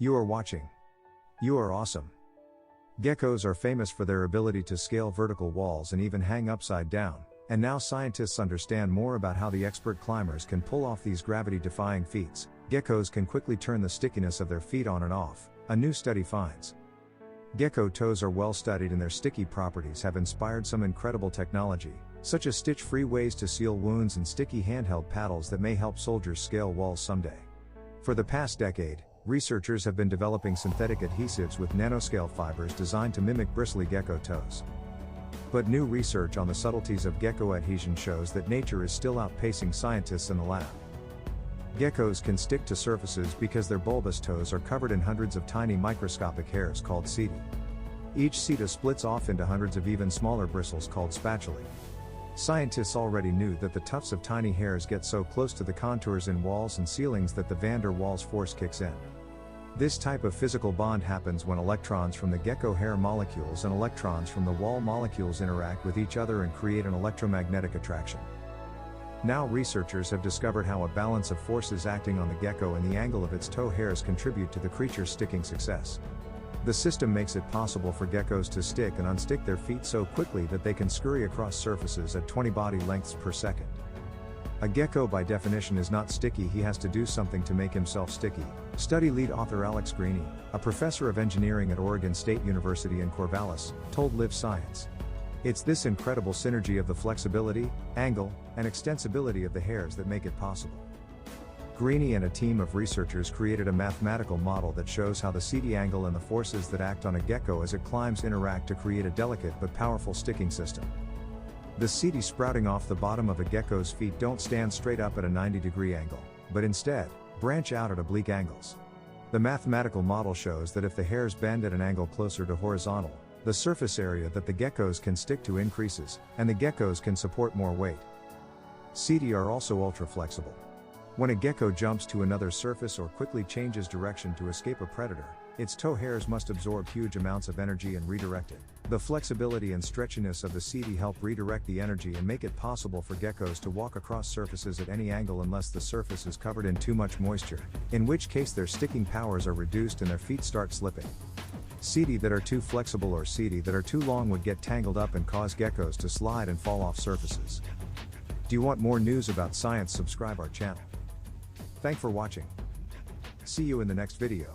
You are watching. You are awesome. Geckos are famous for their ability to scale vertical walls and even hang upside down, and now scientists understand more about how the expert climbers can pull off these gravity-defying feats. Geckos can quickly turn the stickiness of their feet on and off, a new study finds. Gecko toes are well studied and their sticky properties have inspired some incredible technology, such as stitch-free ways to seal wounds and sticky handheld paddles that may help soldiers scale walls someday. For the past decade, researchers have been developing synthetic adhesives with nanoscale fibers designed to mimic bristly gecko toes. But new research on the subtleties of gecko adhesion shows that nature is still outpacing scientists in the lab. Geckos can stick to surfaces because their bulbous toes are covered in hundreds of tiny microscopic hairs called setae. Each seta splits off into hundreds of even smaller bristles called spatulae. Scientists already knew that the tufts of tiny hairs get so close to the contours in walls and ceilings that the van der Waals force kicks in. This type of physical bond happens when electrons from the gecko hair molecules and electrons from the wall molecules interact with each other and create an electromagnetic attraction. Now researchers have discovered how a balance of forces acting on the gecko and the angle of its toe hairs contribute to the creature's sticking success. The system makes it possible for geckos to stick and unstick their feet so quickly that they can scurry across surfaces at 20 body lengths per second. A gecko by definition is not sticky, he has to do something to make himself sticky. Study lead author Alex Greene, a professor of engineering at Oregon State University in Corvallis, told Live Science. It's this incredible synergy of the flexibility, angle, and extensibility of the hairs that make it possible. Greene and a team of researchers created a mathematical model that shows how the setae angle and the forces that act on a gecko as it climbs interact to create a delicate but powerful sticking system. The setae sprouting off the bottom of a gecko's feet don't stand straight up at a 90-degree angle, but instead, branch out at oblique angles. The mathematical model shows that if the hairs bend at an angle closer to horizontal, the surface area that the geckos can stick to increases, and the geckos can support more weight. Setae are also ultra-flexible. When a gecko jumps to another surface or quickly changes direction to escape a predator, its toe hairs must absorb huge amounts of energy and redirect it. The flexibility and stretchiness of the setae help redirect the energy and make it possible for geckos to walk across surfaces at any angle unless the surface is covered in too much moisture, in which case their sticking powers are reduced and their feet start slipping. Setae that are too flexible or setae that are too long would get tangled up and cause geckos to slide and fall off surfaces. Do you want more news about science? Subscribe our channel. Thanks for watching. See you in the next video.